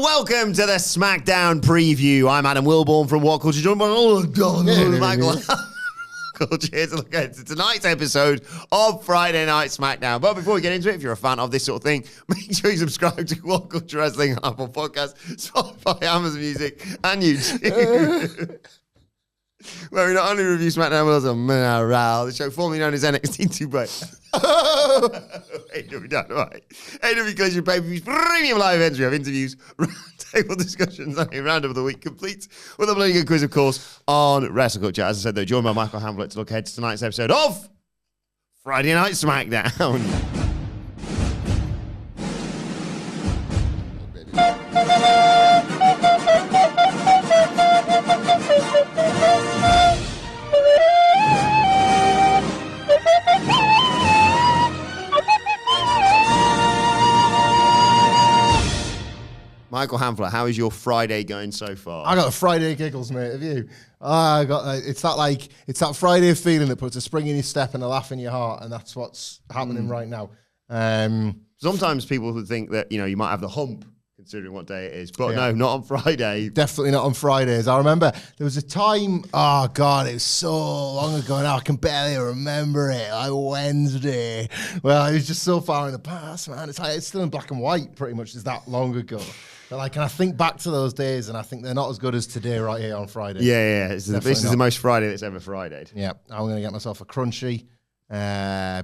welcome to the SmackDown Preview. I'm Adam Wilbourn from WhatCulture, joined by Michael Culture here to look at tonight's episode of Friday Night SmackDown. But before we get into it, if you're a fan of this sort of thing, make sure you subscribe to WhatCulture Wrestling on Apple Podcasts, Spotify, Amazon Music, and YouTube. Where we not only review SmackDown, but also Mineral, the show formerly known as NXT 2.0. AW Dynamite. AW Collision Pay-Per-Views, premium live events. We have interviews, roundtable discussions, and a roundup of the week complete with a bloody good quiz, of course, on WrestleCulture. As I said, though, joined by Michael Hamflett to look ahead to tonight's episode of Friday Night SmackDown. Michael Hamflett, how is your Friday going so far? I got the Friday giggles, mate. Have you? I got it's that Friday feeling that puts a spring in your step and a laugh in your heart, and that's what's happening right now. Sometimes people would think that you might have the hump considering what day it is, but no, not on Friday. Definitely not on Fridays. I remember there was a time. Oh God, it was so long ago now. I can barely remember it. Like Wednesday. Well, it was just so far in the past, man. It's still in black and white, pretty much. It's that long ago. But and I think back to those days, and I think they're not as good as today, right here on Friday. Yeah. This is the most Friday that's ever Fridayed. Yeah, I'm going to get myself a crunchy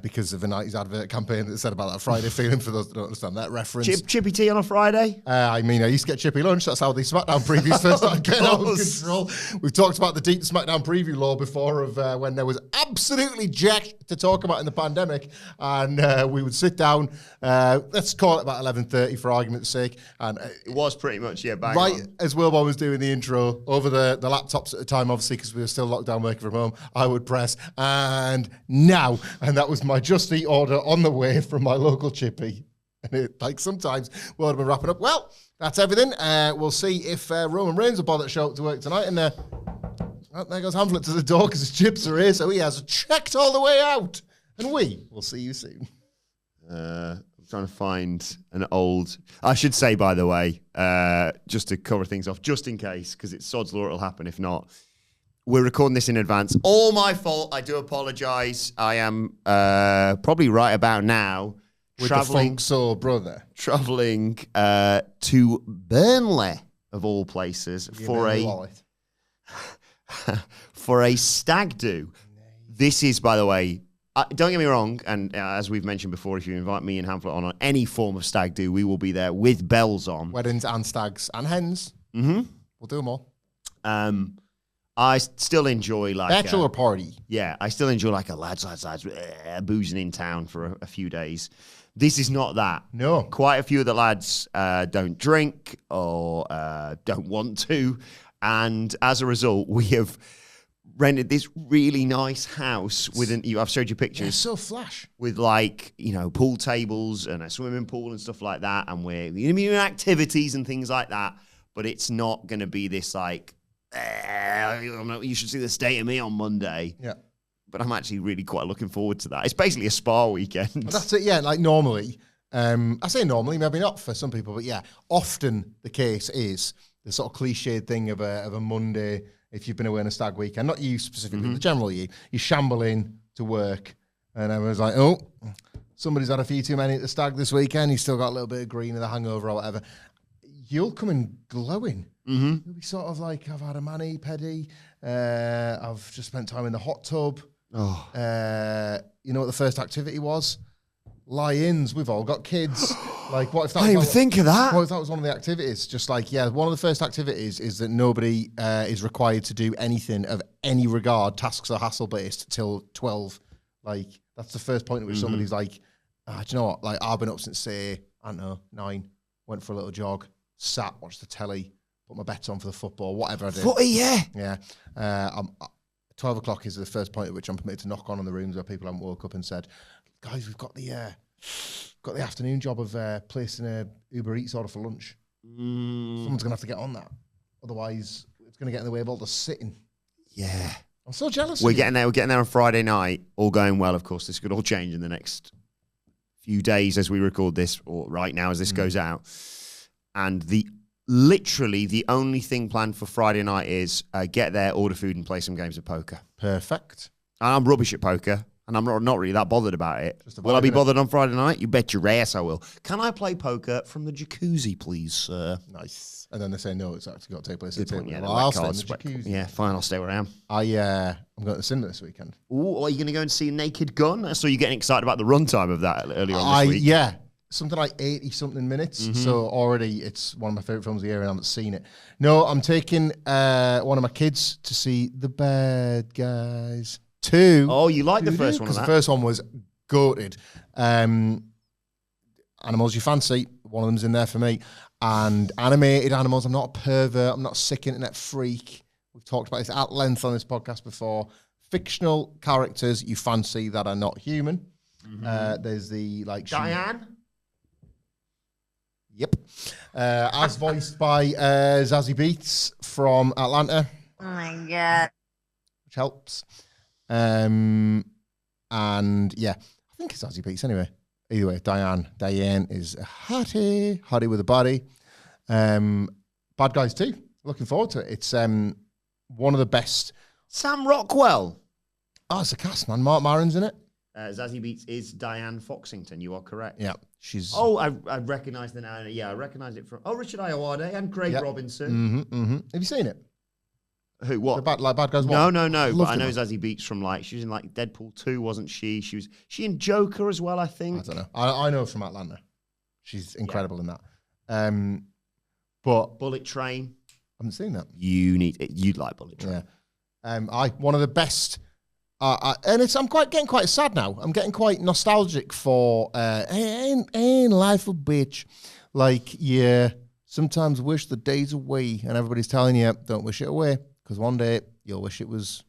because of a 90s advert campaign that said about that Friday feeling. For those that don't understand that reference, chippy tea on a Friday. I used to get chippy lunch. That's how the SmackDown previews first started getting out of control. We've talked about the deep SmackDown preview lore before of when there was absolutely jack to talk about in the pandemic, and we would sit down. Let's call it about 11:30 for argument's sake, and it was pretty much bang right on. As Wilbourn was doing the intro over the laptops at the time, obviously because we were still locked down working from home. I would press and now. And that was my Just Eat order on the way from my local chippy. And sometimes we'll have been wrapping up. Well, that's everything. We'll see if Roman Reigns will bother to show up to work tonight. And there goes Hamflett to the door because his chips are here. So he has checked all the way out. And we will see you soon. I'm trying to find an old... I should say, by the way, just to cover things off, just in case, because it's sod's law, it'll happen if not. We're recording this in advance. All my fault. I do apologise. I am probably right about now with the funk soul brother travelling to Burnley of all places for a stag do. This is, by the way, don't get me wrong. And as we've mentioned before, if you invite me and Hamflett on any form of stag do, we will be there with bells on. Weddings and stags and hens. Mm-hmm. We'll do them all. I still enjoy bachelor party. Yeah, I still enjoy a lads boozing in town for a few days. This is not that. No. Quite a few of the lads don't drink or don't want to. And as a result, we have rented this really nice house with I've showed you pictures. It's so flash. With pool tables and a swimming pool and stuff like that. And we're doing activities and things like that. But it's not going to be this you should see the state of me on Monday. Yeah. But I'm actually really quite looking forward to that. It's basically a spa weekend. Well, that's it, yeah. Normally, I say normally, maybe not for some people, but yeah, often the case is the sort of cliched thing of a Monday, if you've been away on a stag weekend, not you specifically, but generally you shamble in to work and everyone's like, oh, somebody's had a few too many at the stag this weekend, you've still got a little bit of green in the hangover or whatever. You'll come in glowing. Mm-hmm. You'll be sort of I've had a mani-pedi, I've just spent time in the hot tub. Oh. You know what the first activity was? Lie-ins. We've all got kids. What if that? I didn't even think of that. What if that was one of the activities? Just one of the first activities is that nobody is required to do anything of any regard, tasks or hassle-based, till 12. That's the first point at which somebody's do you know what? I've been up since, say, I don't know, 9, went for a little jog, sat, watched the telly, put my bets on for the football, whatever I did. Footy, yeah. Yeah. 12 o'clock is the first point at which I'm permitted to knock on the rooms where people haven't woke up and said, guys, we've got the afternoon job of placing a Uber Eats order for lunch. Someone's going to have to get on that. Otherwise, it's going to get in the way of all the sitting. Yeah. I'm so jealous. We're getting there on Friday night, all going well, of course. This could all change in the next few days as we record this, or right now as this goes out. And the literally the only thing planned for Friday night is get there, order food, and play some games of poker. Perfect. And I'm rubbish at poker, and I'm not really that bothered about it. Just a Will I vibe, be innit? bothered on Friday night? You bet your ass I will. Can I play poker from the jacuzzi, please, sir? Nice. And then they say, no, it's actually got to take place at Good the point, table. yeah, Well, the I'll red stay in cards, the jacuzzi. Yeah, fine, I'll stay where I am. I'm going to the cinema this weekend. Ooh, are you going to go and see Naked Gun? I saw you getting excited about the runtime of that earlier on this week. Yeah. Something like 80-something minutes. So already it's one of my favourite films of the year and I haven't seen it. No, I'm taking one of my kids to see The Bad Guys 2. Oh, you like the first one of Because the that? first one was goated. Animals you fancy, one of them's in there for me. And animated animals, I'm not a pervert, I'm not a sick internet freak. We've talked about this at length on this podcast before. Fictional characters you fancy that are not human. There's the Diane? Yep. As voiced by Zazie Beetz from Atlanta. Oh my God. Which helps. And yeah, I think it's Zazie Beetz anyway. Either way, Diane is a hottie with a body. Bad Guys 2. Looking forward to it. It's one of the best. Sam Rockwell. Oh, it's a cast, man. Mark Maron's in it. Zazie Beetz is Diane Foxington. You are correct. Yeah, she's. Oh, I recognise the name. Yeah, I recognise it from. Oh, Richard Ayoade and Craig Robinson. Have you seen it? Who? What? Bad Guys 1? No. But Loved I know it, man. Zazie Beetz from she was in Deadpool 2, wasn't she? She in Joker as well, I think. I don't know. I know her from Atlanta. She's incredible in that. But Bullet Train. I haven't seen that. You'd like Bullet Train. Yeah. One of the best. And I'm getting quite sad now. I'm getting quite nostalgic for ain't life a bitch. Sometimes wish the days away, and everybody's telling you don't wish it away because one day you'll wish it was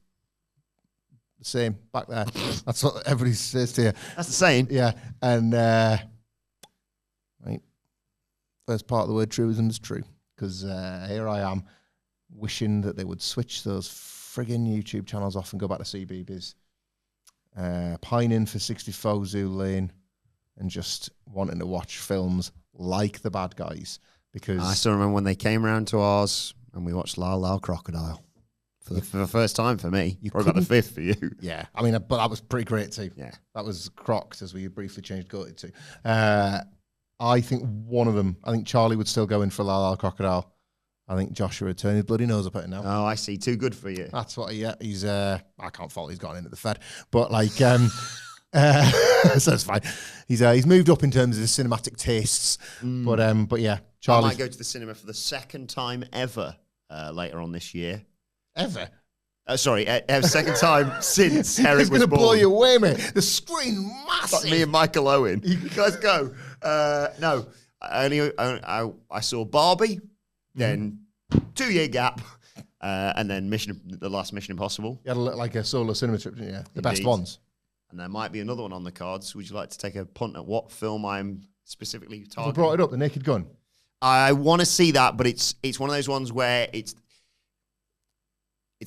the same back there. That's what everybody says to you. That's the saying. Yeah, and right, first part of the word truism is true because here I am wishing that they would switch those friggin' YouTube channels off and go back to CBeebies, pining for 64 Zoo Lane and just wanting to watch films like The Bad Guys because I still remember when they came around to ours and we watched Lyle Lyle Crocodile for the first time for me. Probably about the fifth for you. Yeah, I mean, but that was pretty great too. Yeah. That was Crocs, as we briefly changed goated to. I think one of them, I think Charlie would still go in for Lyle Lyle Crocodile. I think Joshua would turn his bloody nose up at it now. Oh, I see. Too good for you. That's what he's. I can't fault he's gone in at the Fed, but so it's fine. He's moved up in terms of his cinematic tastes, but yeah, Charlie I might go to the cinema for the second time ever later on this year. ever. Sorry, second time since Eric It's was going to born. blow you away, mate. The screen massive. Like me and Michael Owen. You guys go. No, I saw Barbie, then 2-year gap, and then the last Mission Impossible. You had a solo cinema trip, didn't you? The best Indeed. ones. And there might be another one on the cards. Would you like to take a punt at what film I'm specifically I targeting? brought it up, The Naked Gun. I want to see that, but it's one of those ones where it's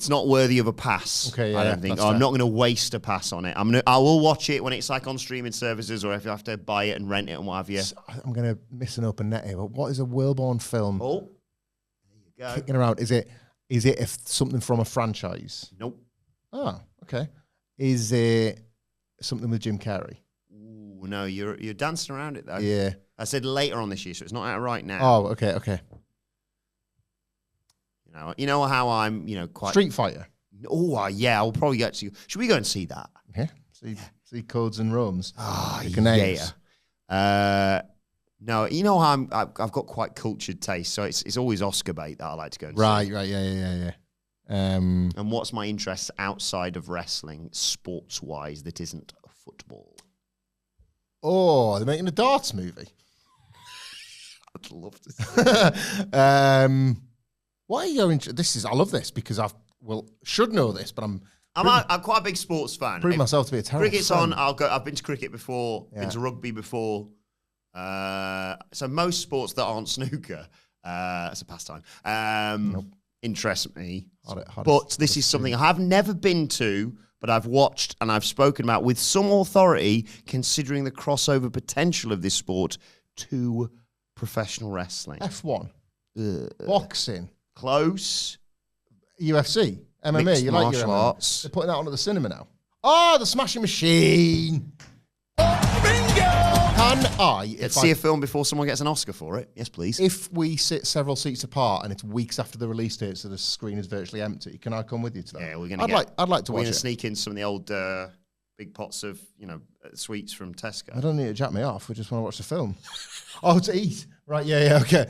not worthy of a pass. Okay, yeah, I don't think. that's I'm fair. not going to waste a pass on it. I will watch it when it's on streaming services, or if you have to buy it and rent it and what have you. So, I'm going to miss an open net here, but what is a Wilbourn film Oh, there you go. kicking around? Is it something from a franchise? Nope. Oh, okay. Is it something with Jim Carrey? Ooh, no, you're dancing around it though. Yeah. I said later on this year, so it's not out right now. Oh, okay. You know how I'm, quite. Street Fighter. Oh, yeah, I'll probably get to. Should we go and see that? Yeah. See Codes and Rome's. Oh, The Canadians. yeah. No, you know how I've got quite cultured taste, so it's always Oscar bait that I like to go and see. Right. Yeah. And what's my interest outside of wrestling, sports-wise, that isn't football? Oh, they're making a darts movie. I'd love to see. Why are you going? I love this because should know this, but I'm quite a big sports fan. proving myself to be a terrible Cricket's fan. on. I've been to cricket before. Yeah. Been to rugby before. So most sports that aren't snooker, it's a pastime. Interest me. But this is something I have never been to, but I've watched and I've spoken about with some authority, considering the crossover potential of this sport to professional wrestling. F1. Boxing. Close. UFC. MMA. Mixed You like martial your MMA? arts. They're putting that on at the cinema now. Oh, the Smashing Machine. Bingo! Can I... Let's see a film before someone gets an Oscar for it. Yes, please. If we sit several seats apart and it's weeks after the release date, so the screen is virtually empty, can I come with you to that? Yeah, we're going I'd like to We're watch going to it. sneak in some of the old big pots of, sweets from Tesco. I don't need to jack me off. We just want to watch the film. Oh, to eat. Right, yeah, okay.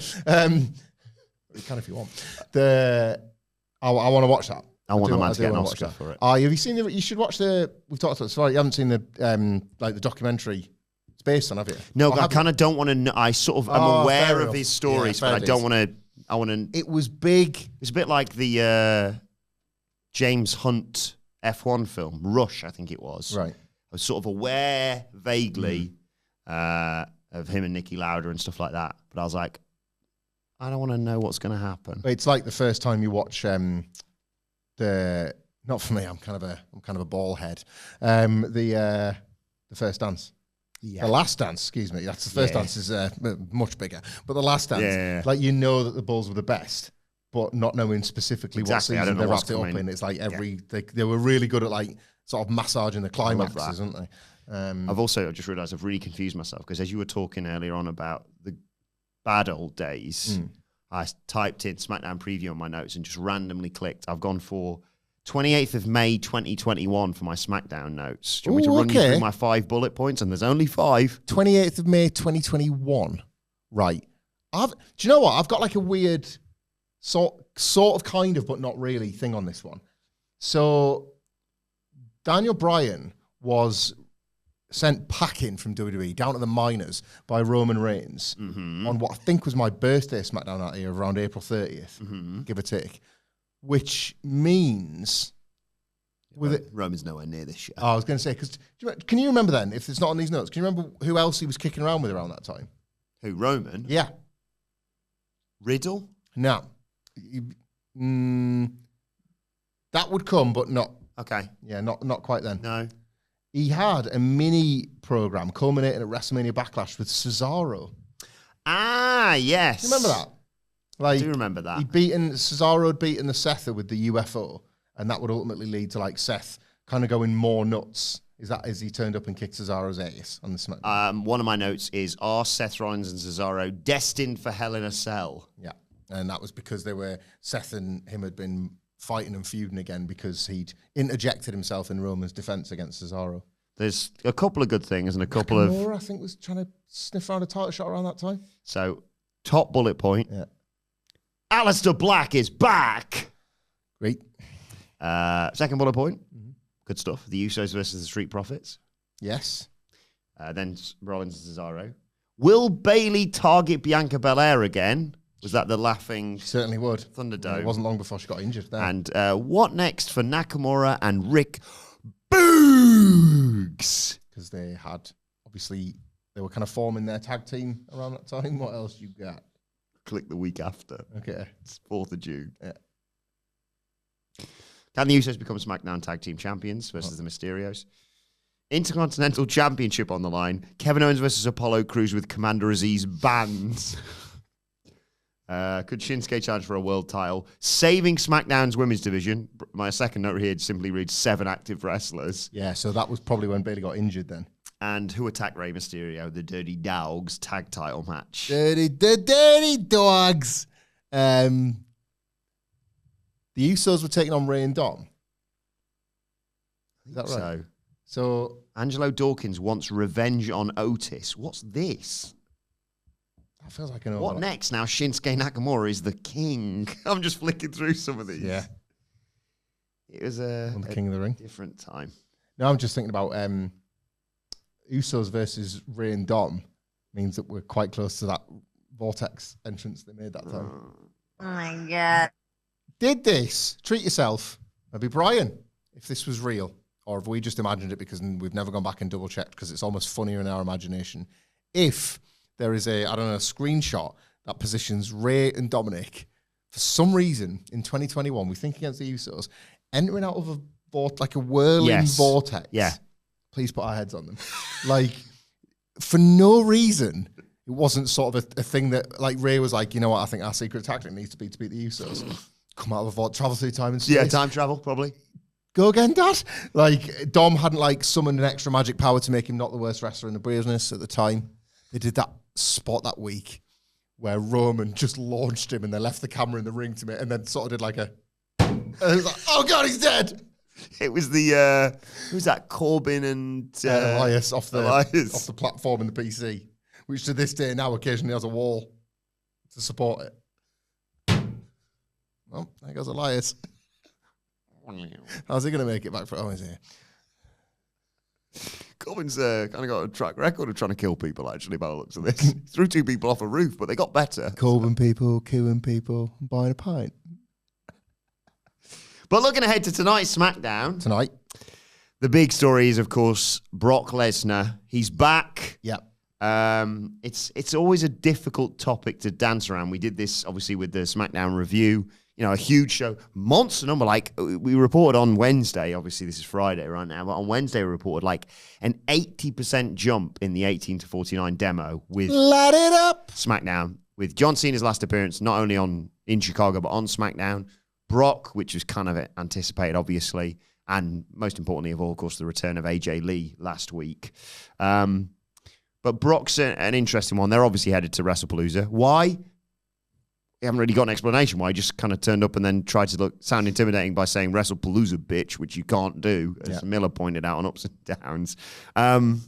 You can if you want. I want to watch that. I want the man to get an Oscar for it. Have you seen you should watch we've talked about this, right? You haven't seen the documentary it's based on, have you? No, but I kind of don't want to know. I sort of, I'm aware of his stories, but I don't want to, It was big. It's a bit like the James Hunt F1 film, Rush, I think it was. Right. I was sort of aware vaguely of him and Nicky Lauda and stuff like that, but I was like, I don't want to know what's going to happen. It's like the first time you watch not for me. I'm kind of a ball head. The First Dance. Yeah. The Last Dance, excuse me. That's the First Dance is much bigger, but the Last Dance, like that the Bulls were the best, but not knowing specifically what season they wrapped it up in. It's like they were really good at like sort of massaging the climaxes, weren't they? I've just realised I've really confused myself because as you were talking earlier on about the bad old days, I typed in SmackDown Preview on my notes and just randomly clicked. I've gone for 28th of May 2021 for my SmackDown notes. Do you want me to run you through my 5 bullet points? And there's only 5. 28th of May 2021. Right. Do you know what? I've got like a weird sort of kind of, but not really thing on this one. So Daniel Bryan was sent packing from WWE down to the minors by Roman Reigns on what I think was my birthday SmackDown that year, around April 30th, give or take, which means... Roman's nowhere near this shit. Oh, I was going to say, because can you remember then, if it's not on these notes, can you remember who else he was kicking around with around that time? Who, Roman? Yeah. Riddle? No. That would come, but not. Okay. Yeah, not quite then. No. He had a mini program culminating at WrestleMania Backlash with Cesaro. Ah, yes. Do you remember that? Like, I do remember that. Cesaro had beaten the Sether with the UFO, and that would ultimately lead to like Seth kind of going more nuts. Is that as he turned up and kicked Cesaro's ass on the SmackDown? One of my notes is, are Seth Rollins and Cesaro destined for Hell in a Cell? Yeah, and that was because Seth and him had been fighting and feuding again because he'd interjected himself in Roman's defense against Cesaro. There's a couple of good things and a couple Nakamura, I think, was trying to sniff around a title shot around that time. So, top bullet point. Yeah. Aleister Black is back. Great. Second bullet point. Good stuff. The Usos versus the Street Profits. Yes. Then Rollins and Cesaro. Will Bayley target Bianca Belair again? Was that the laughing? She certainly would. Thunderdome. It wasn't long before she got injured there. And what next for Nakamura and Rick Boogs? Because they were kind of forming their tag team around that time. What else you got? Click the week after. Okay. It's 4th of June. Yeah. Can the Usos become SmackDown Tag Team Champions versus the Mysterios? Intercontinental Championship on the line. Kevin Owens versus Apollo Crews with Commander Aziz banned. Could Shinsuke challenge for a world title? Saving SmackDown's women's division. My second note here simply reads 7 active wrestlers. Yeah, so that was probably when Bayley got injured then. And who attacked Rey Mysterio? The Dirty Dogs tag title match. Dirty Dogs. The Usos were taking on Rey and Dom. Is that right? So Angelo Dawkins wants revenge on Otis. What's this? That feels like an What next? Now Shinsuke Nakamura is the king. I'm just flicking through some of these. Yeah. It was the King of the Ring. Different time. No, I'm just thinking about Usos versus Rey and Dom means that we're quite close to that Vortex entrance they made that time. Oh my God. Did this, treat yourself, maybe Brian, if this was real, or have we just imagined it because we've never gone back and double checked because it's almost funnier in our imagination. If there is a screenshot that positions Rey and Dominic for some reason in 2021, we think against the Usos, entering out of a whirling vortex. Yeah. Please put our heads on them. For no reason, It wasn't sort of a thing that, like, Ray was like, you know what, I think our secret tactic needs to beat the Usos. Come out of a vault, travel through time and space. Yeah, time travel, probably. Go again, Dad. Like, Dom hadn't, like, summoned an extra magic power to make him not the worst wrestler in the business at the time. They did that spot that week where Roman just launched him and they left the camera in the ring to me and then sort of did like a... And it was like, oh, God, he's dead. It was the... who's that? Corbin and... Elias off the platform in the PC, which to this day now occasionally has a wall to support it. Well, there goes Elias. How's he going to make it back for... Oh, he's here. Corbin's kind of got a track record of trying to kill people, actually, by the looks of this. He threw 2 people off a roof, but they got better. Corbin people, killing people, buying a pint. But looking ahead to tonight's SmackDown. Tonight. The big story is, of course, Brock Lesnar. He's back. Yeah. It's always a difficult topic to dance around. We did this, obviously, with the SmackDown review. You know, a huge show, monster number. Like, we reported on Wednesday, obviously this is Friday right now, but on Wednesday we reported like an 80% jump in the 18 to 49 demo with Light it up. SmackDown, with John Cena's last appearance, not only in Chicago, but on SmackDown. Brock, which was kind of anticipated, obviously, and most importantly of all, of course, the return of AJ Lee last week. But Brock's an interesting one. They're obviously headed to Wrestlepalooza. Why? We haven't really got an explanation why. He just kind of turned up and then tried to sound intimidating by saying Wrestlepalooza, bitch, which you can't do, as Miller pointed out on Ups and Downs. And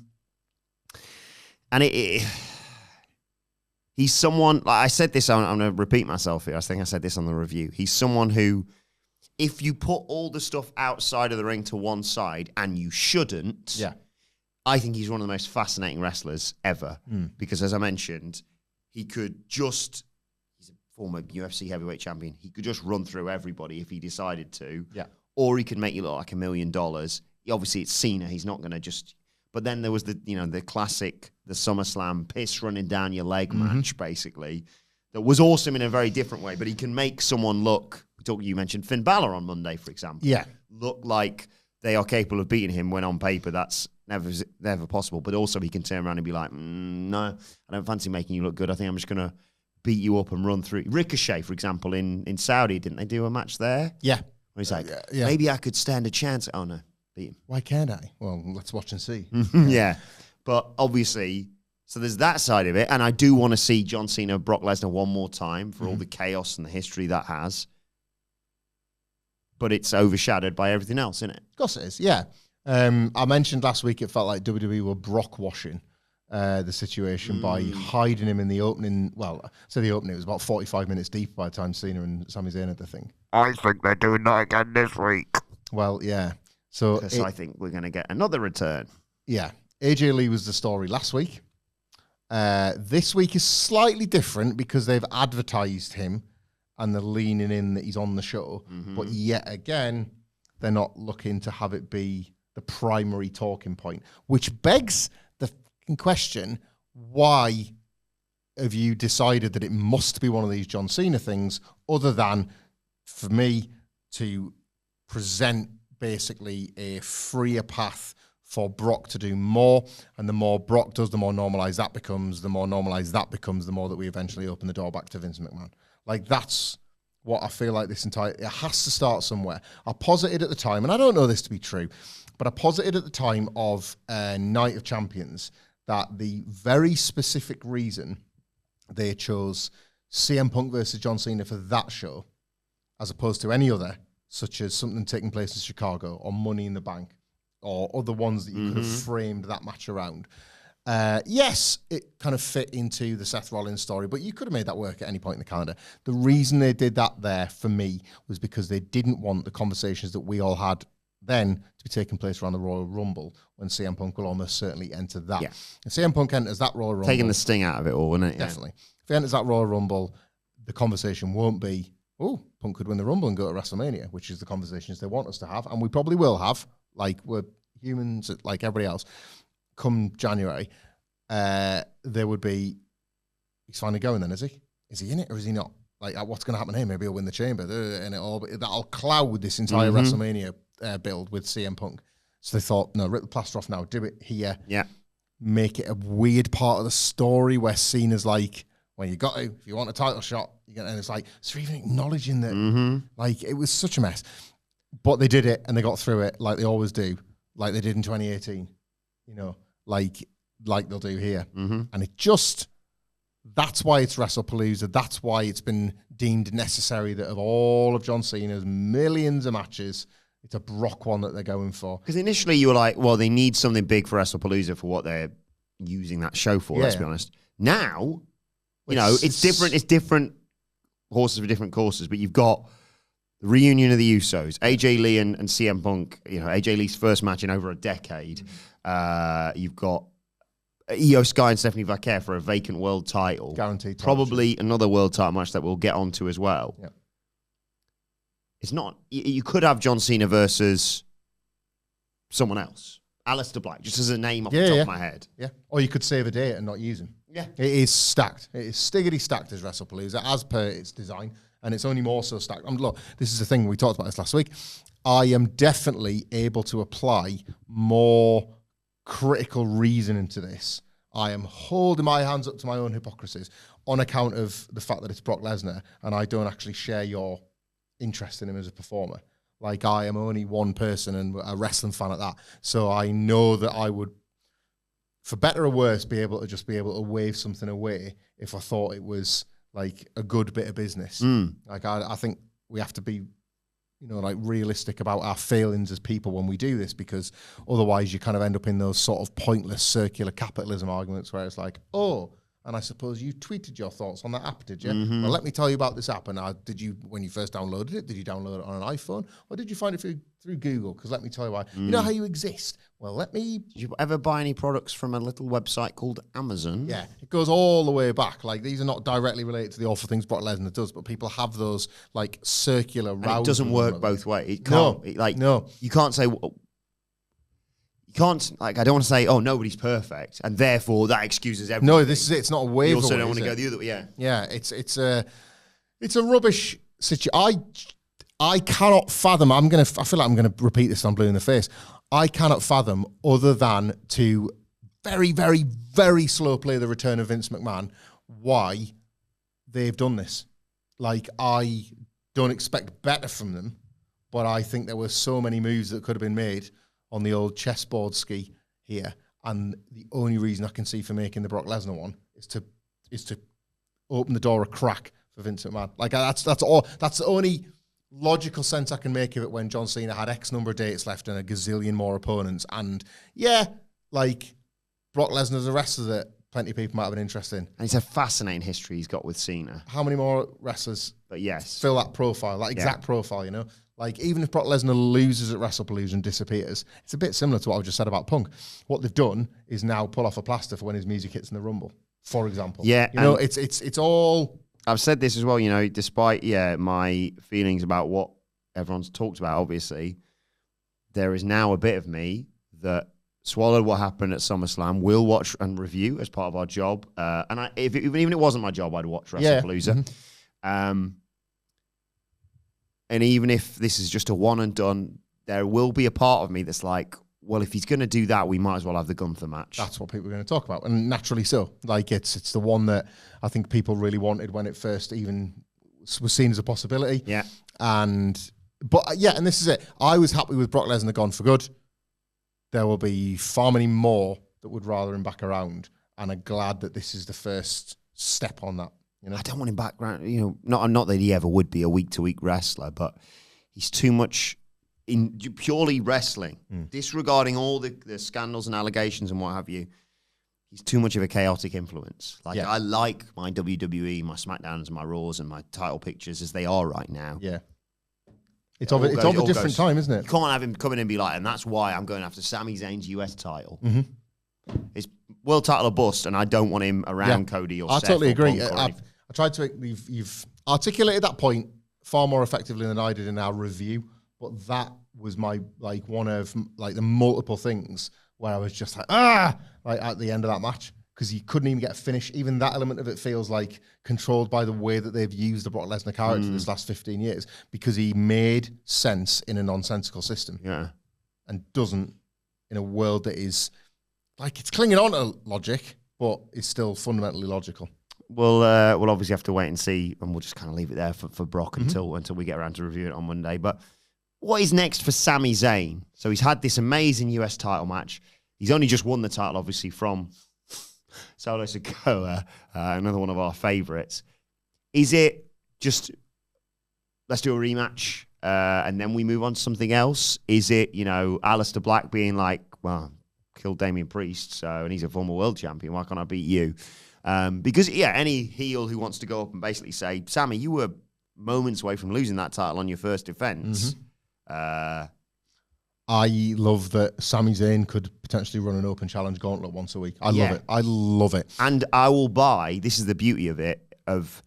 he's someone, like I said this, I'm going to repeat myself here. I think I said this on the review. He's someone who, if you put all the stuff outside of the ring to one side, and you shouldn't, I think he's one of the most fascinating wrestlers ever. Because as I mentioned, he could just... former UFC heavyweight champion. He could just run through everybody if he decided to. Yeah. Or he could make you look like $1 million. Obviously, it's Cena. He's not going to just... But then there was the classic, the SummerSlam piss running down your leg match, basically, that was awesome in a very different way. But he can make someone look... You mentioned Finn Balor on Monday, for example. Yeah. Look like they are capable of beating him when on paper that's never possible. But also he can turn around and be like, no, I don't fancy making you look good. I think I'm just going to beat you up and run through. Ricochet, for example, in Saudi, didn't they do a match there? Yeah. Where he's like, maybe I could stand a chance. Oh, no, beat him. Why can't I? Well, let's watch and see. Yeah. But obviously, so there's that side of it. And I do want to see John Cena, Brock Lesnar one more time for all the chaos and the history that has. But it's overshadowed by everything else, isn't it? Of course it is, yeah. I mentioned last week it felt like WWE were Brock washing the situation by hiding him in the opening. Well, so the opening, it was about 45 minutes deep by the time Cena and Sami Zayn had the thing. I think they're doing that again this week. Well, yeah. So because I think we're going to get another return. Yeah. AJ Lee was the story last week. This week is slightly different because they've advertised him and they're leaning in that he's on the show. But yet again, they're not looking to have it be the primary talking point, which begs the question, why have you decided that it must be one of these John Cena things, other than, for me, to present basically a freer path for Brock to do more, and the more Brock does, the more normalized that becomes, the more normalized that becomes, the more that we eventually open the door back to Vince McMahon. Like, that's what I feel like this entire... It has to start somewhere. I posited at the time, and I don't know this to be true, but I posited at the time of Night of Champions that the very specific reason they chose CM Punk versus John Cena for that show, as opposed to any other, such as something taking place in Chicago, or Money in the Bank, or other ones that you could have framed that match around. Yes, it kind of fit into the Seth Rollins story, but you could have made that work at any point in the calendar. The reason they did that there, for me, was because they didn't want the conversations that we all had then to be taking place around the Royal Rumble, when CM Punk will almost certainly enter that. Yeah. If CM Punk enters that Royal Rumble... Taking the sting out of it all, isn't it? Definitely. If he enters that Royal Rumble, the conversation won't be, oh, Punk could win the Rumble and go to WrestleMania, which is the conversations they want us to have, and we probably will have, like we're humans, like everybody else. Come January, there would be, he's finally going then, is he? Is he in it or is he not? Like, what's going to happen here? Maybe he'll win the chamber and it all, but that'll cloud this entire WrestleMania build with CM Punk. So they thought, no, rip the plaster off now, do it here. Yeah. make it a weird part of the story where Cena's like, when you got to, if you want a title shot, you get, and it's like, so even acknowledging that, like, it was such a mess. But they did it, and they got through it like they always do, like they did in 2018, you know, like they'll do here. And it just, that's why it's Wrestlepalooza. That's why it's been deemed necessary that of all of John Cena's millions of matches, it's a Brock one that they're going for. Because initially you were like, well, they need something big for Wrestlepalooza for what they're using that show for, let's be honest. Now, you know, it's different. It's different horses for different courses, but you've got the reunion of the Usos, AJ Lee and CM Punk, you know, AJ Lee's first match in over a decade. You've got Io Sky and Stephanie Vaquer for a vacant world title. Guaranteed title. Probably another world title match that we'll get onto as well. Yeah. It's not, you could have John Cena versus someone else. Aleister Black, just as a name off the top of my head. Yeah. Or you could save a date and not use him. Yeah. It is stacked. It is stiggity stacked as Wrestlepalooza, as per its design. And it's only more so stacked. Look, this is the thing, we talked about this last week. I am definitely able to apply more critical reasoning to this. I am holding my hands up to my own hypocrisies on account of the fact that it's Brock Lesnar and I don't actually share your interest in him as a performer. Like, I am only one person and a wrestling fan at that. So I know that I would, for better or worse, be able to wave something away if I thought it was like a good bit of business. Like, I think we have to be, you know, like realistic about our failings as people when we do this, because otherwise you kind of end up in those sort of pointless circular capitalism arguments where it's like, oh, and I suppose you tweeted your thoughts on that app, did you? Well, let me tell you about this app. And did you, when you first downloaded it, did you download it on an iPhone? Or did you find it through Google? Because let me tell you why. You know how you exist? Well, let me... Did you ever buy any products from a little website called Amazon? Yeah, it goes all the way back. Like, these are not directly related to the awful things Brock Lesnar does, but people have those, like, circular routes. It doesn't work both ways. It can't. No. You can't say... You can't, like, I don't want to say, oh, nobody's perfect, and therefore that excuses everything. No, this is it. It's not a waiver. You also don't want to go the other way, Yeah, it's a rubbish situation. I cannot fathom, I feel like I'm going to repeat this, I'm blue in the face. I cannot fathom, other than to very, very, very slow play the return of Vince McMahon, why they've done this. Like, I don't expect better from them, but I think there were so many moves that could have been made on the old chessboard ski here, and the only reason I can see for making the Brock Lesnar one is to open the door a crack for Vince McMahon. Like, that's all. That's the only logical sense I can make of it, when John Cena had X number of dates left and a gazillion more opponents. And yeah, like, Brock Lesnar's a wrestler that plenty of people might have an interest in. And it's a fascinating history he's got with Cena. How many more wrestlers fill that profile, that exact profile, you know? Like, even if Brock Lesnar loses at Wrestlepalooza and disappears, it's a bit similar to what I just said about Punk. What they've done is now pull off a plaster for when his music hits in the Rumble, for example. Yeah. You know, it's all... I've said this as well, you know, despite, my feelings about what everyone's talked about, obviously, there is now a bit of me that swallowed what happened at SummerSlam, will watch and review as part of our job. And even if it wasn't my job, I'd watch Wrestlepalooza. And even if this is just a one and done, there will be a part of me that's like, well, if he's going to do that, we might as well have the Gunther match. That's what people are going to talk about, and naturally so. Like, it's the one that I think people really wanted when it first even was seen as a possibility. Yeah. And this is it. I was happy with Brock Lesnar gone for good. There will be far many more that would rather him back around, and I'm glad that this is the first step on that. You know? I don't want him back around. You know, not that he ever would be a week-to-week wrestler, but he's too much in purely wrestling, disregarding all the scandals and allegations and what have you. He's too much of a chaotic influence. Like, I like my WWE, my SmackDowns, and my Raws, and my title pictures as they are right now. Yeah. It's of a different time, isn't it? You can't have him come in and be like, and that's why I'm going after Sami Zayn's US title. It's world title or bust, and I don't want him around Cody or Seth. I totally agree. I tried to, you've articulated that point far more effectively than I did in our review, but that was my, like, one of, like, the multiple things where I was just like, like, at the end of that match, because you couldn't even get a finish. Even that element of it feels like controlled by the way that they've used the Brock Lesnar character this last 15 years, because he made sense in a nonsensical system. Yeah. And doesn't in a world that is like it's clinging on to logic, but it's still fundamentally logical. We'll obviously have to wait and see, and we'll just kind of leave it there for Brock until we get around to review it on Monday. But what is next for Sami Zayn? So he's had this amazing US title match. He's only just won the title, obviously, from Solo Sikoa, another one of our favourites. Is it just, let's do a rematch, and then we move on to something else? Is it, Aleister Black being like, well, killed Damian Priest, and he's a former world champion, why can't I beat you? Because, any heel who wants to go up and basically say, Sami, you were moments away from losing that title on your first defense. I love that Sami Zayn could potentially run an open challenge gauntlet once a week. I love it. I love it. And I will buy, this is the beauty of it, of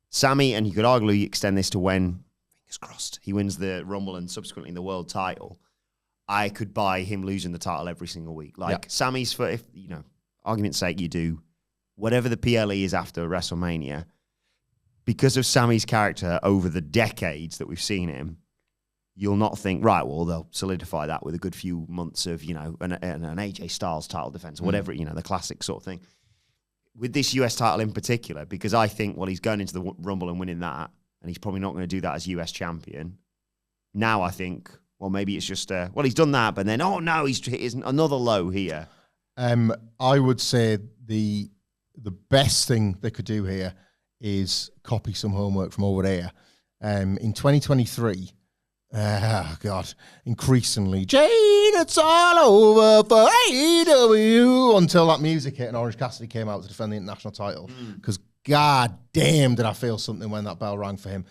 Sami, and you could arguably extend this to when, fingers crossed, he wins the Rumble and subsequently the world title. I could buy him losing the title every single week. Sami's for, if, argument's sake, you do whatever the PLE is after WrestleMania, because of Sami's character over the decades that we've seen him, you'll not think, right, well, they'll solidify that with a good few months of, an AJ Styles title defense or whatever, the classic sort of thing. With this US title in particular, because I think, well, he's going into the Rumble and winning that, and he's probably not going to do that as US champion. Now I think, well, maybe it's just, he's done that, but then, oh no, he's hit another low here. I would say the best thing they could do here is copy some homework from over there. In 2023, increasingly, Jade, it's all over for AEW, until that music hit and Orange Cassidy came out to defend the international title. Because god damn did I feel something when that bell rang for him.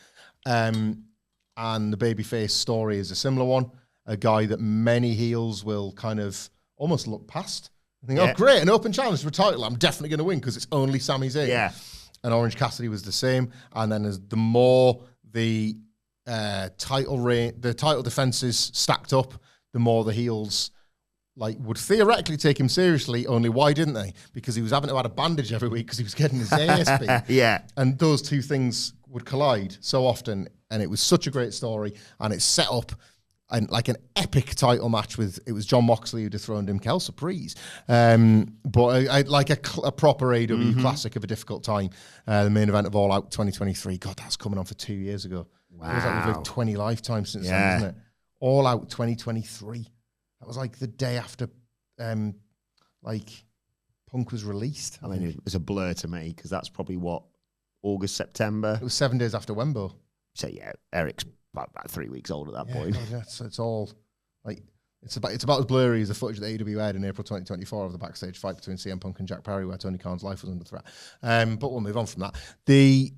And the babyface story is a similar one. A guy that many heels will kind of almost look past. I think, oh great, an open challenge for a title. I'm definitely going to win because it's only Sami Zayn. Yeah. And Orange Cassidy was the same. And then as the more the title defenses stacked up, the more the heels would theoretically take him seriously. Only why didn't they? Because he was having to add a bandage every week because he was getting his ASP. Yeah. And those two things would collide so often. And it was such a great story. And it's set up and like an epic title match it was Jon Moxley who dethroned him, Kel Surprise. But I like a proper AEW classic of a difficult time. The main event of All Out 2023. God, that's coming on for 2 years ago. Wow. It was like we've lived 20 lifetimes since then, isn't it? All Out 2023. That was like the day after Punk was released. I mean, it was a blur to me because that's probably August, September. It was 7 days after Wembo. So Eric's about 3 weeks old at that point. It's all it's about as blurry as the footage that AEW had in April 2024 of the backstage fight between CM Punk and Jack Perry, where Tony Khan's life was under threat. But we'll move on from that. The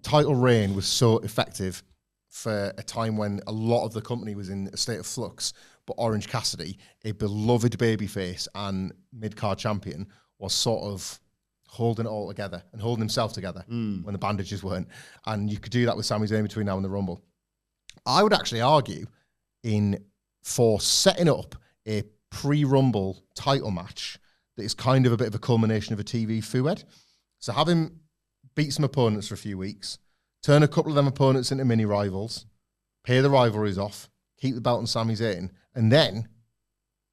title reign was so effective for a time when a lot of the company was in a state of flux, but Orange Cassidy, a beloved babyface and mid-card champion, was sort of holding it all together and holding himself together when the bandages weren't. And you could do that with Sami Zayn between now and the Rumble. I would actually argue for setting up a pre-Rumble title match that is kind of a bit of a culmination of a TV feuad. So have him beat some opponents for a few weeks, turn a couple of them opponents into mini rivals, pay the rivalries off, keep the belt on Sami Zayn, and then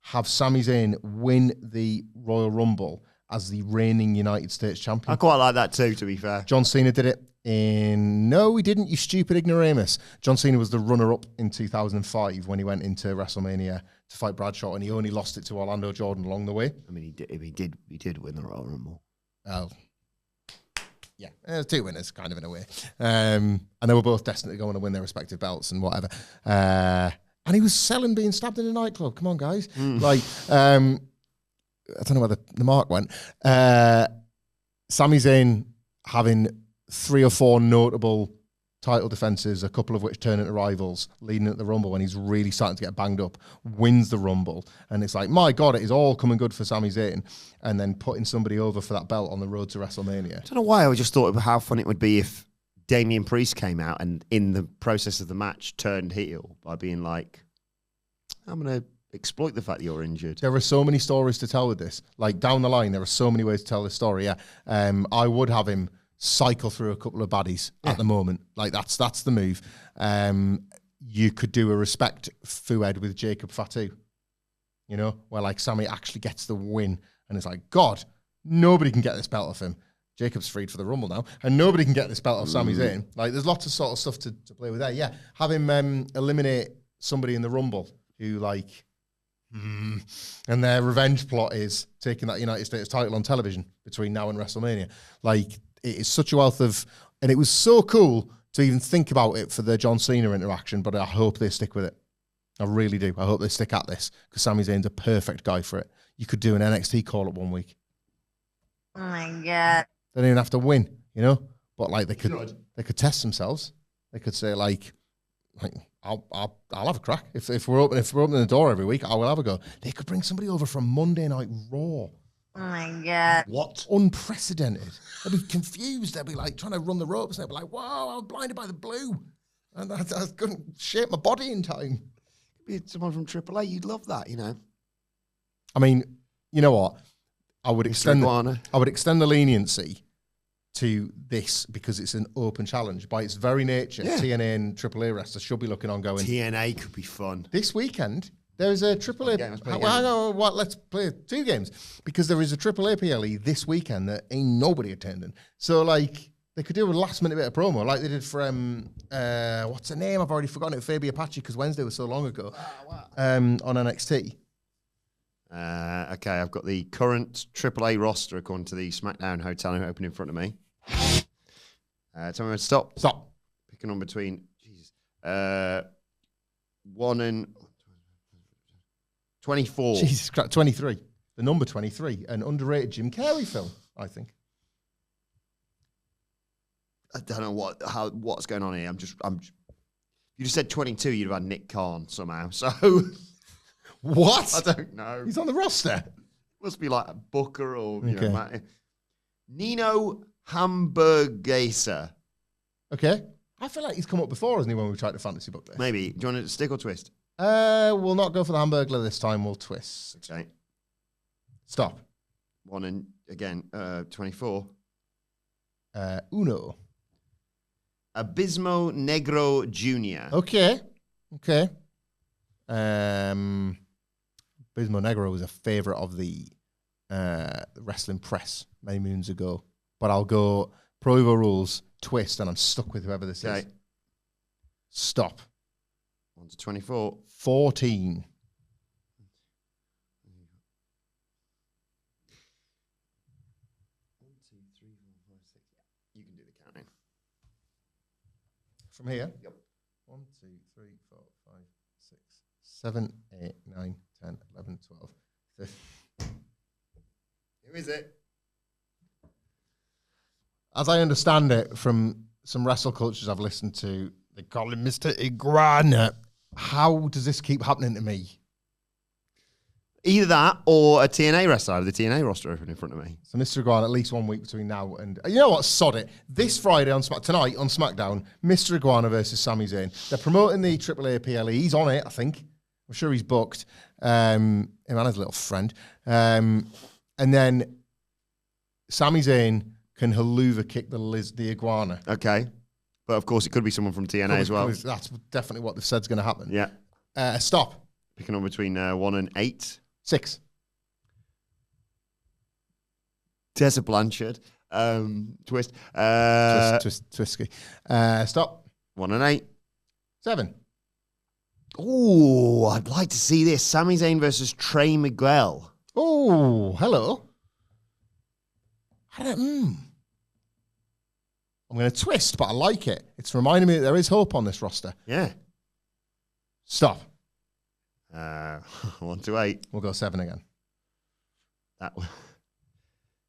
have Sami Zayn win the Royal Rumble as the reigning United States champion. I quite like that too, to be fair. John Cena did it no, he didn't, you stupid ignoramus. John Cena was the runner-up in 2005 when he went into WrestleMania to fight Bradshaw, and he only lost it to Orlando Jordan along the way. I mean, he did win the Royal Rumble. Oh. Yeah, two winners, kind of in a way. And they were both destined to go on and win their respective belts and whatever. And he was selling being stabbed in a nightclub. Come on, guys. I don't know where the mark went. Sami Zayn having 3 or 4 notable title defenses, a couple of which turn into rivals, leading into the Rumble when he's really starting to get banged up, wins the Rumble. And it's like, my God, it is all coming good for Sami Zayn. And then putting somebody over for that belt on the road to WrestleMania. I don't know why, I just thought of how fun it would be if Damian Priest came out and in the process of the match turned heel by being like, I'm going to exploit the fact that you're injured. There are so many stories to tell with this. Like down the line, there are so many ways to tell this story. Yeah, I would have him cycle through a couple of baddies at the moment. Like that's the move. You could do a respect fouad with Jacob Fatu. you know, where like Sami actually gets the win and it's like, God, nobody can get this belt off him. Jacob's freed for the Rumble now, and nobody can get this belt off Sami Zayn. Like, there's lots of sort of stuff to play with there. Yeah, have him eliminate somebody in the Rumble who, like, and their revenge plot is taking that United States title on television between now and WrestleMania. Like, it is such a wealth of, and it was so cool to even think about it for the John Cena interaction, but I hope they stick with it. I really do. I hope they stick at this, because Sami Zayn's a perfect guy for it. You could do an NXT call-up one week. Oh my God. They don't even have to win, you know. But like they could test themselves. They could say like I'll have a crack if we're opening the door every week. I will have a go. They could bring somebody over from Monday Night Raw. Oh my God. What? Unprecedented. They'll be confused. They'll be like trying to run the ropes. They'll be like, "Whoa, I was blinded by the blue, and I couldn't shape my body in time." Be someone from AAA, you'd love that, you know. I mean, you know what? I would extend the leniency to this because it's an open challenge. By its very nature, TNA and AAA wrestlers should be looking on going, TNA could be fun. This weekend, there is a AAA... let's play 2 games. Because there is a AAA PLE this weekend that ain't nobody attending. So, like, they could do a last-minute bit of promo, like they did for, what's her name? I've already forgotten it. Fabi Apache, because Wednesday was so long ago, on NXT. Okay, I've got the current AAA roster according to the SmackDown hotel open in front of me. Tell me when to stop. Stop. Picking on between 1 and 24. Jesus Christ, 23. The number 23. An underrated Jim Carrey film, I think. I don't know what's going on here. You just said 22, you'd have had Nick Khan somehow. So... What? I don't know. He's on the roster. Must be like a Booker or you know, Nino Hamburguesa. Okay. I feel like he's come up before, hasn't he, when we tried to fantasy book this? Maybe. Do you want to stick or twist? We'll not go for the Hamburglar this time. We'll twist. Okay. Stop. 1 and again 24. Uno. Abismo Negro Jr. Okay. Abismo Negro was a favourite of the wrestling press many moons ago. But I'll go Pro Evo rules, twist, and I'm stuck with whoever this is. Stop. 1 to 24. 14. You can do the counting. From here? Yep. 1, 2, 3, 4, 5, 6, 7, 8, 9, 10, 11, 12, 13. Who is it? As I understand it from some wrestle cultures I've listened to, they call him Mr. Iguana. How does this keep happening to me? Either that or a TNA wrestler. I have the TNA roster open in front of me. So Mr. Iguana, at least 1 week between now and... You know what? Sod it. This Friday, tonight on SmackDown, Mr. Iguana versus Sami Zayn. They're promoting the AAA PLE. He's on it, I think. I'm sure he's booked. Him and his little friend. And then Sami Zayn can haluva kick the Iguana. Okay. But of course, it could be someone from TNA as well. That's definitely what they've said's going to happen. Yeah. Stop. Picking on between 1 and 8. 6. Tessa Blanchard. Twist. Twisky. Stop. 1 and 8. 7. Oh, I'd like to see this. Sami Zayn versus Trey Miguel. Oh, hello. I'm going to twist, but I like it. It's reminding me that there is hope on this roster. Yeah. Stop. 1 to 8. We'll go 7 again. That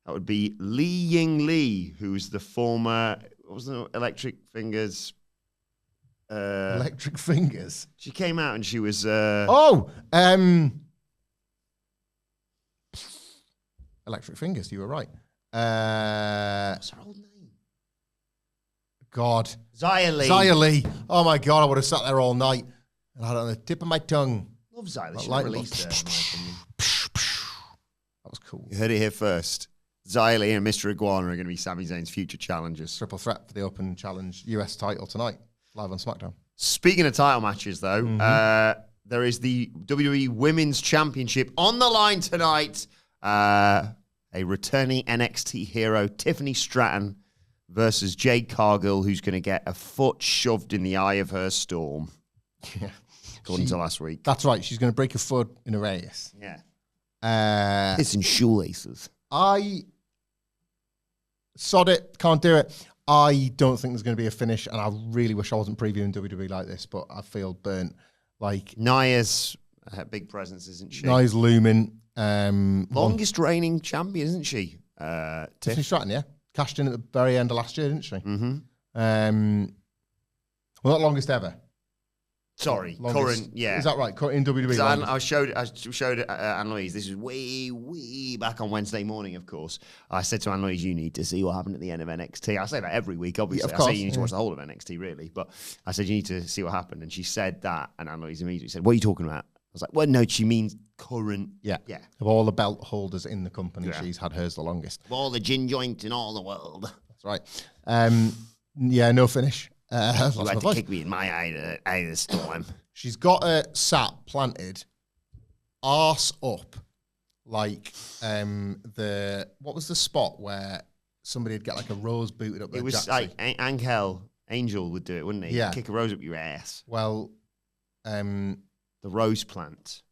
would be Li Ying Lee, who's the former, what was the Electric Fingers? Electric Fingers? She came out and she was... Electric Fingers, you were right. What's her old name? God. Xia Li. Oh my God, I would have sat there all night and had it on the tip of my tongue. Love Xia Li. She like released her, in my opinion. That was cool. You heard it here first. Xia Li and Mr. Iguana are going to be Sami Zayn's future challengers. Triple threat for the Open Challenge US title tonight, live on SmackDown. Speaking of title matches, though, there is the WWE Women's Championship on the line tonight. A returning NXT hero, Tiffany Stratton, versus Jade Cargill, who's going to get a foot shoved in the eye of her storm. Yeah. According to last week. That's right. She's going to break a foot in a race. Yeah. It's in shoelaces. I sod it. Can't do it. I don't think there's going to be a finish, and I really wish I wasn't previewing WWE like this, but I feel burnt. Like Nia's a big presence, isn't she? Nia's looming. Longest reigning champion, isn't she? Tiffany Stratton, yeah. Cashed in at the very end of last year, didn't she? Mm-hmm. Well, not longest ever. Sorry, Longest. current, yeah. Is that right? In WWE. I showed Anne-Louise, this is way back on Wednesday morning, of course. I said to Anne-Louise, you need to see what happened at the end of NXT. I say that every week, obviously. Yeah, of course, I say you need to watch the whole of NXT, really. But I said, you need to see what happened. And she said that, and Anne-Louise immediately said, what are you talking about? I was like, well, no, she means current. Yeah. Yeah. Of all the belt holders in the company, Yeah. she's had hers the longest. Of all the gin joints in all the world. That's right. Yeah, no finish. You had to kick me in my eye of the storm. She's got a sat planted, arse up, like what was the spot where somebody would get like a rose booted up their It was jacksie? like Angel would do it, wouldn't he? Yeah. Kick a rose up your ass. Well, The rose plant.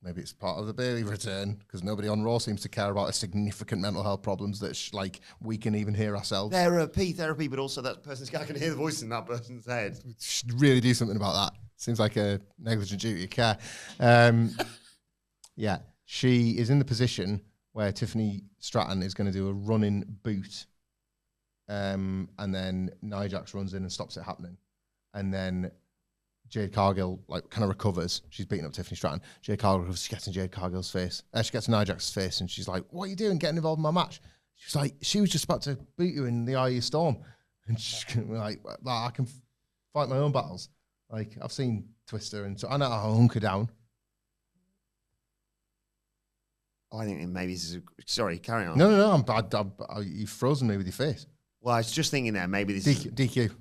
maybe it's part of the Bailey return because nobody on Raw seems to care about significant mental health problems that we can even hear ourselves. Therapy, but also that person's I can hear the voice in that person's head. Should really do something about that. Seems like a negligent duty of care. Yeah, she is in the position where Tiffany Stratton is going to do a running boot, and then Nia Jax runs in and stops it happening, and then Jade Cargill kind of recovers. She's beating up Tiffany Stratton. Jade Cargill, she gets in Jade Cargill's face. She gets in Nia Jax's face, and she's like, "What are you doing? Getting involved in my match?" She's like, "She was just about to beat you in the eye of your storm," and she's like, "I can fight my own battles. Like I've seen Twister, and so I know how to hunker down." Oh, I think maybe this is sorry. Carry on. No. You've frozen me with your face. Well, I was just thinking there. Maybe this is DQ.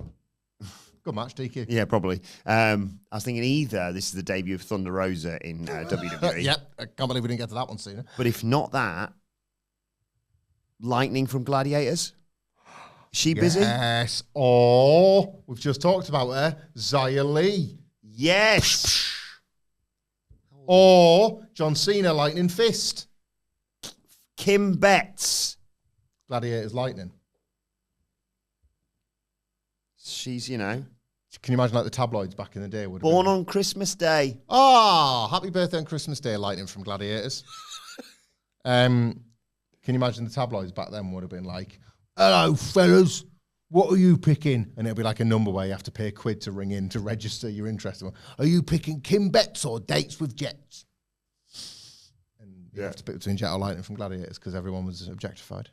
Good match, DQ. Yeah, probably. I was thinking either this is the debut of Thunder Rosa in WWE. Yep, I can't believe we didn't get to that one sooner. But if not that, Lightning from Gladiators. Is she busy? Yes. Oh, we've just talked about her. Xia Li. Yes. Or John Cena Lightning Fist. Kim Betts. Gladiators Lightning. She's, Can you imagine the tabloids back in the day? Born on Christmas Day. Oh, happy birthday on Christmas Day, Lightning from Gladiators. Can you imagine the tabloids back then would have been like, "Hello, fellas, what are you picking?" And it'll be like a number where you have to pay £1 to ring in to register your interest. Are you picking Kim Betts or Dates with Jets? And you have to pick between Jet or Lightning from Gladiators because everyone was objectified.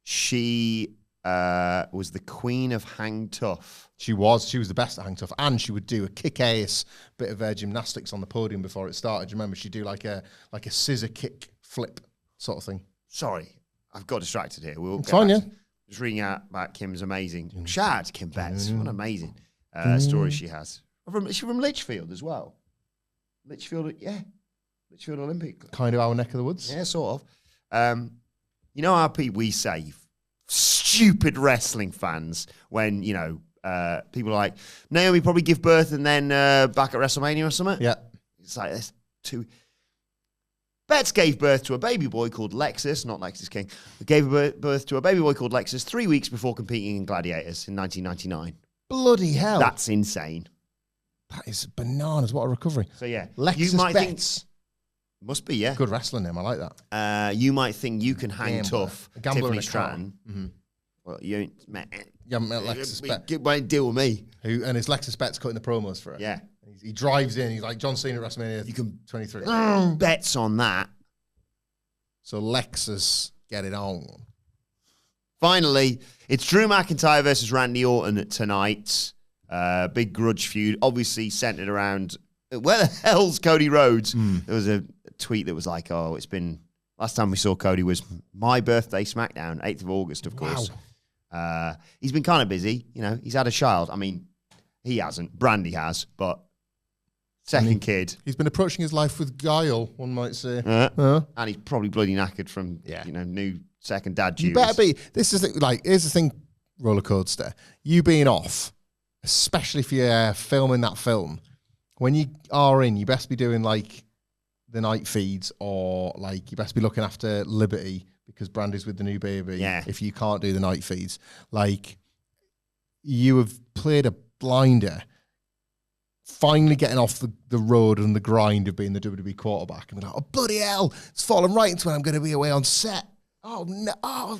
She was the queen of Hang Tough. She was the best at Hang Tough, and she would do a kick-ass bit of gymnastics on the podium before it started. Do you remember? She'd do like a scissor kick flip sort of thing. Sorry, I've got distracted here. We'll It's fine, yeah. Just reading out about Kim's amazing. Shout out to Kim Betts. What an amazing story she has. Is she from Lichfield as well? Lichfield Olympic. Kind of our neck of the woods. Yeah, sort of. You know how we say stupid wrestling fans when, people are like, Naomi probably give birth and then back at WrestleMania or something? Yeah. It's like this. Betts gave birth to a baby boy called Lexus, not Lexus King, but gave birth to a baby boy called Lexus 3 weeks before competing in Gladiators in 1999. Bloody hell. That's insane. That is bananas. What a recovery. So, yeah. Lexus Betts. Must be, yeah. Good wrestling name. I like that. You might think you can hang tough, Gambler Tiffany Stratton. Mm-hmm. Well, you ain't met. You haven't met Lexus Betts. Won't deal with me. And it's Lexus Betts cutting the promos for it. Yeah. He drives in. He's like John Cena at WrestleMania. You can 23. Bets on that. So Lexus, get it on. Finally, it's Drew McIntyre versus Randy Orton tonight. Big grudge feud, obviously centered around where the hell's Cody Rhodes? There was a tweet that was like, "Oh, it's been last time we saw Cody was my birthday SmackDown, 8th of August, of course." He's been kind of busy, he's had a child. I mean, he hasn't. Brandy has, but Second kid. He's been approaching his life with guile, one might say. And he's probably bloody knackered from, new second dad duties. You better be. This is here's the thing, roller coaster. You being off, especially if you're filming that film, when you are in, you best be doing like the night feeds, or like you best be looking after Liberty because Brandy's with the new baby. Yeah. If you can't do the night feeds, like you have played a blinder. Finally getting off the road and the grind of being the WWE quarterback and be like, oh, bloody hell, it's fallen right into when I'm going to be away on set. Oh, no. Oh,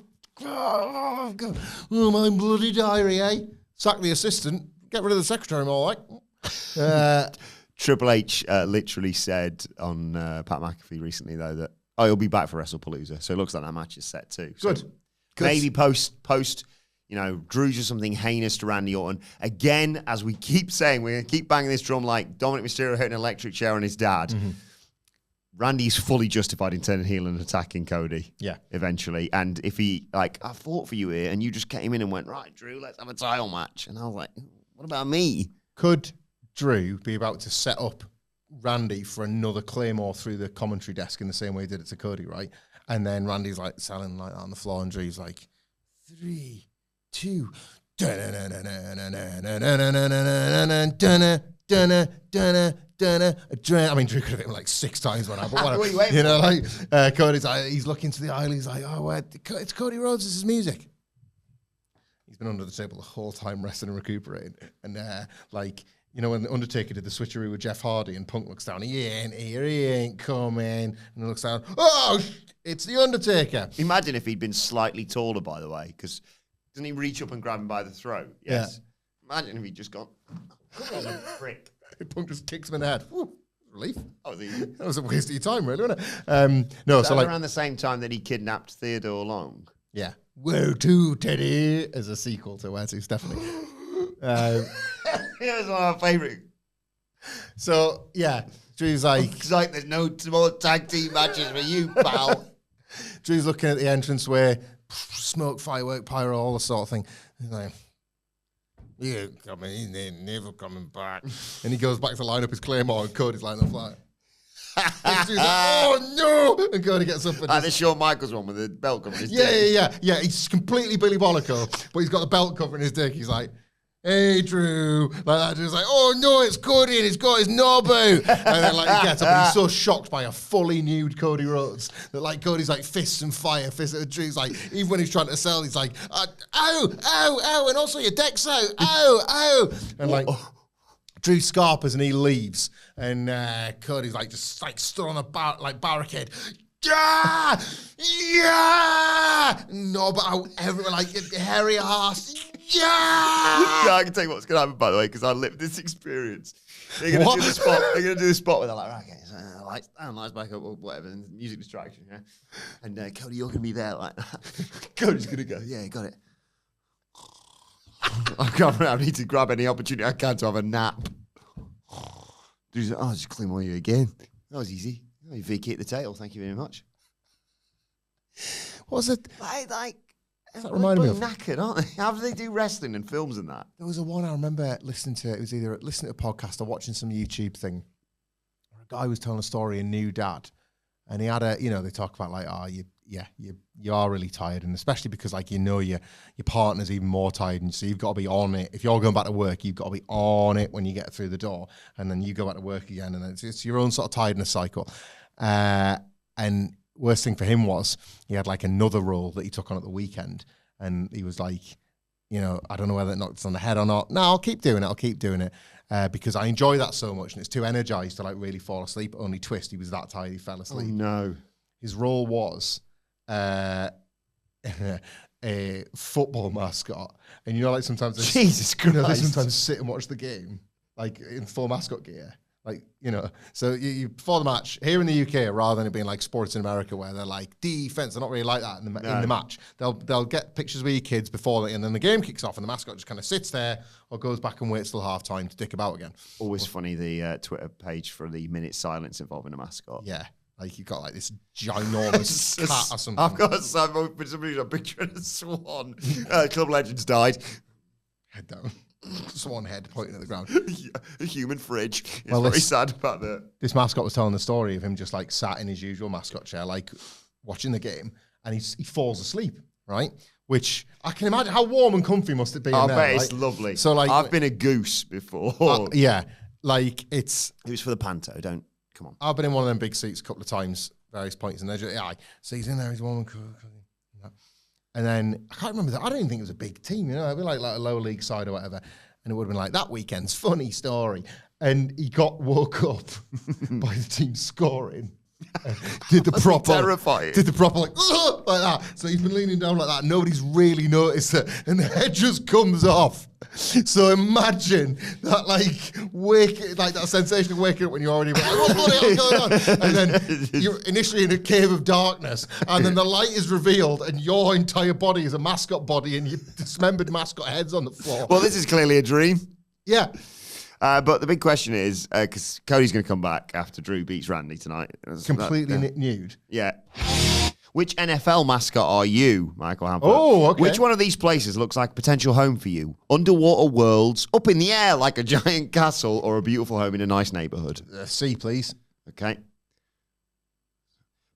God. Oh, my bloody diary, eh? Sack the assistant. Get rid of the secretary, I'm all right. Triple H literally said on Pat McAfee recently, though, that, he'll be back for WrestlePalooza. So it looks like that match is set too. So Good. Maybe post, Drew's or something heinous to Randy Orton. Again, as we keep saying, we're going to keep banging this drum like Dominic Mysterio hitting an electric chair on his dad. Mm-hmm. Randy's fully justified in turning heel and attacking Cody. Yeah. Eventually. And if he, I fought for you here, and you just came in and went, right, Drew, let's have a title match. And I was like, what about me? Could Drew be about to set up Randy for another Claymore through the commentary desk in the same way he did it to Cody, right? And then Randy's like selling like that on the floor, and Drew's like, 3, 2. I mean, Drew could have hit him like 6 times by now, but whatever. Cody's he's looking to the aisle. He's like, oh, it's Cody Rhodes. This is music. He's been under the table the whole time, resting and recuperating. And when the Undertaker did the switcheroo with Jeff Hardy, and Punk looks down, he ain't coming, and he looks down, it's the Undertaker. Imagine if he'd been slightly taller, by the way, because doesn't he reach up and grab him by the throat? Yes. Yeah. Imagine if he'd just gone, come on, prick. Punk just kicks him in the head. Whew, relief. That was a waste of your time, really, wasn't it? No, so around the same time that he kidnapped Theodore Long. Yeah. Where to, Teddy? As a sequel to Where to, Stephanie. It was one of my favourite. So, yeah, Drew's like... It's like there's no more tag team matches for you, pal. Drew's looking at the entranceway, smoke, firework, pyro, all the sort of thing. He's like... Yeah, coming, they're never coming back. And he goes back to line up his Claymore, and Cody's lining up like... And Drew's like, oh, no! And Cody gets up and... the Shawn Michaels one with the belt covering his dick. Yeah, he's completely Billy Bollico, but he's got the belt covering his dick. He's like... Hey, Drew. Like that. Drew's like, oh, no, it's Cody, and he's got his knob out. And then, he gets up, and he's so shocked by a fully nude Cody Rhodes that, Cody's like, fists and fire. Drew's like, even when he's trying to sell, he's like, ow, and also your dick's out, ow. And, Drew scarpers, and he leaves. And Cody's, just, stood on a barricade. Yeah! Knob out, everyone, hairy ass. Yeah! I can tell you what's going to happen, by the way, because I lived this experience. They're going to do the spot. They're going to do the spot where they're like, right, okay, so lights back up or whatever, and music distraction, yeah. And Cody, you're going to be there like that. Cody's going to go, yeah, got it. I need to grab any opportunity I can to have a nap. Drew's like, just clean all you again. That was easy. You vacate the title. Thank you very much. What was it? That reminded me of knackered, aren't they? How do they do wrestling and films and that? There was a one I remember listening to. It was either listening to a podcast or watching some YouTube thing. A guy was telling a story, a new dad, and he had they talk about you are really tired, and especially because your partner's even more tired, and so you've got to be on it. If you're going back to work, you've got to be on it when you get through the door, and then you go back to work again, and it's your own sort of tiredness cycle. And worst thing for him was he had another role that he took on at the weekend, and he was like, I don't know whether it knocks on the head or not. No, I'll keep doing it because I enjoy that so much, and it's too energized to really fall asleep. Only twist, he was that tired he fell asleep. Oh no! His role was a football mascot, and sometimes Jesus Christ, they sometimes sit and watch the game in full mascot gear. So you before the match here in the UK, rather than it being like sports in America where they're defense, they're not really like that in the match. They'll get pictures with your kids before and then the game kicks off, and the mascot just kind of sits there or goes back and waits till half time to dick about again. Always funny the Twitter page for the minute silence involving a mascot. Yeah. You've got this ginormous cat or something. I've got somebody's a picture of a swan. Club Legends died. Head down. Just one head pointing at the ground. A human fridge. It's Well, very this- sad about that. This mascot was telling the story of him just like sat in his usual mascot chair, like watching the game, and he falls asleep, right? Which I can imagine how warm and comfy must it be. I in bet there, it's right? lovely. So like, I've been a goose before. yeah, like it's. It was for the panto. Don't come on. I've been in one of them big seats a couple of times, various points, and they're just, so he's in there, he's warm and cool. And then I can't remember that. I don't even think it was a big team, you know. It'd be like a lower league side or whatever. And it would have been like, that weekend's funny story. And he got woke up by the team scoring. Did the proper terrifying. Did the proper like that. So he's been leaning down like that. Nobody's really noticed it. And the head just comes off. So imagine that that sensation of waking up when you're already like, what's going on? And then you're initially in a cave of darkness, and then the light is revealed, and your entire body is a mascot body, and your dismembered mascot head's on the floor. Well, this is clearly a dream. Yeah. But the big question is, because Cody's going to come back after Drew beats Randy tonight. Completely nude. Yeah. Which NFL mascot are you, Michael Hamflett? Oh, okay. Which one of these places looks like a potential home for you? Underwater worlds, up in the air like a giant castle, or a beautiful home in a nice neighborhood? C, please. Okay.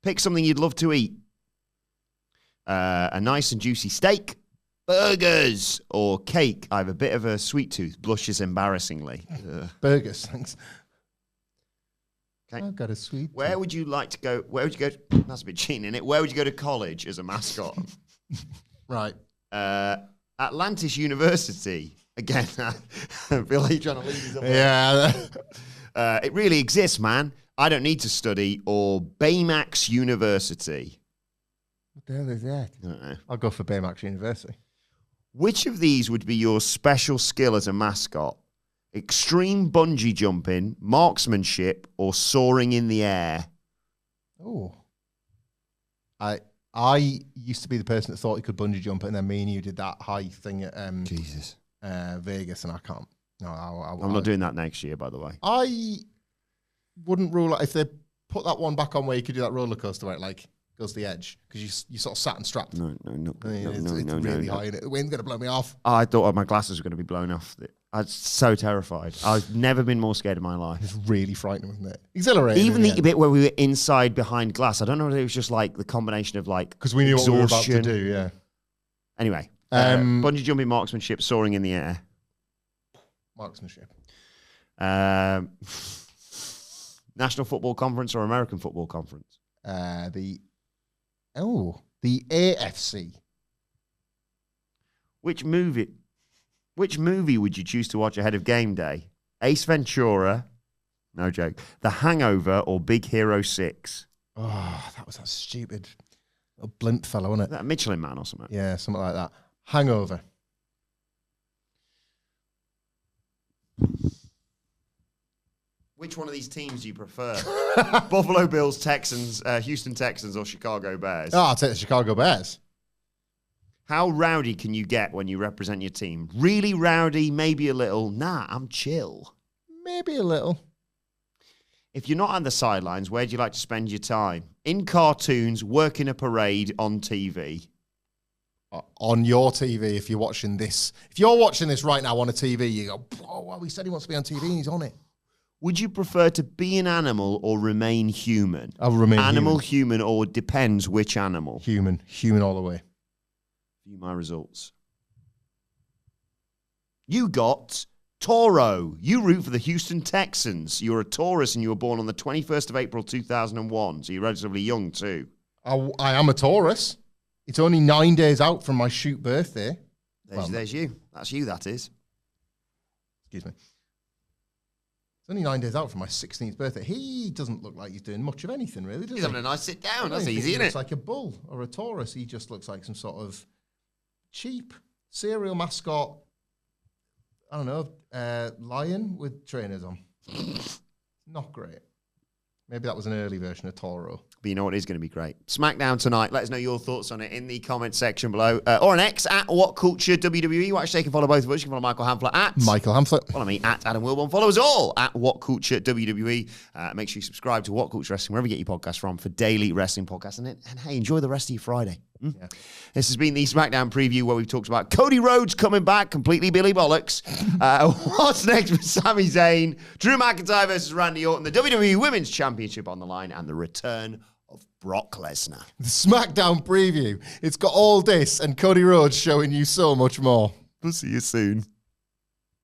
Pick something you'd love to eat. A nice and juicy steak, burgers, or cake. I have a bit of a sweet tooth, blushes embarrassingly. Burgers, thanks. Okay. I've got a sweet Where tooth. would you like to go? Where would you go? That's a bit cheating, isn't it? Where would you go to college as a mascot? Right. Atlantis University. Again, I feel like you're trying to lead us up. Yeah. It really exists, man. I don't need to study. Or Baymax University. What the hell is that? I don't know. I'll go for Baymax University. Which of these would be your special skill as a mascot? Extreme bungee jumping, marksmanship, or soaring in the air? Oh. I used to be the person that thought he could bungee jump, and then me and you did that high thing at Jesus. Vegas, and I can't. No, I'm not doing that next year, by the way. I wouldn't rule out if they put that one back on where you could do that roller coaster where it like goes to the edge because you sort of sat and strapped. No. It's really high, and the wind's going to blow me off. I thought my glasses were going to be blown off. I was so terrified. I've never been more scared in my life. It's really frightening, wasn't it? Exhilarating. Even the bit where we were inside behind glass, I don't know if it was just like the combination of like because we knew what we were about to exhaustion. do. Yeah. Anyway, bungee jumping, marksmanship, soaring in the air. Marksmanship. National Football Conference or American Football Conference? The AFC. Which movie would you choose to watch ahead of game day? Ace Ventura, no joke, The Hangover, or Big Hero 6? Oh, that was that stupid little blimp fellow, wasn't Is that a Michelin Man or something? Yeah, something like that. Hangover. Which one of these teams do you prefer? Buffalo Bills, Texans, Houston Texans, or Chicago Bears? Oh, I'll take the Chicago Bears. How rowdy can you get when you represent your team? Really rowdy, maybe a little. Nah, I'm chill. Maybe a little. If you're not on the sidelines, where do you like to spend your time? In cartoons, working a parade, on TV? On your TV, if you're watching this. If you're watching this right now on a TV, you go, oh, well, he said he wants to be on TV and he's on it. Would you prefer to be an animal or remain human? I'll remain animal, human, or depends which animal? Human. Human all the way. View my results. You got Toro. You root for the Houston Texans. You're a Taurus and you were born on the 21st of April, 2001. So you're relatively young too. I am a Taurus. It's only 9 days out from my shoot birthday. There's you. That's you, that is. Excuse me. It's only 9 days out from my 16th birthday. He doesn't look like he's doing much of anything, really, does he? He's having a nice sit down. That's He easy, isn't looks it? like a bull or a Taurus. He just looks like some sort of cheap cereal mascot. I don't know, lion with trainers on. Not great. Maybe that was an early version of Toro. But you know what is going to be great? SmackDown tonight. Let us know your thoughts on it in the comment section below. Or on X at WhatCulture WWE. Watch, they can follow both of us. You can follow Michael Hamflett at Michael Hamflett. Follow me at Adam Wilbourn. Follow us all at WhatCulture WWE. Make sure you subscribe to WhatCulture Wrestling wherever you get your podcasts from for daily wrestling podcasts. And hey, enjoy the rest of your Friday. Yeah. This has been the SmackDown preview where we've talked about Cody Rhodes coming back, completely Billy Bollocks. What's next with Sami Zayn, Drew McIntyre versus Randy Orton, the WWE Women's Championship on the line, and the return of Brock Lesnar. The SmackDown preview. It's got all this and Cody Rhodes showing you so much more. We'll see you soon.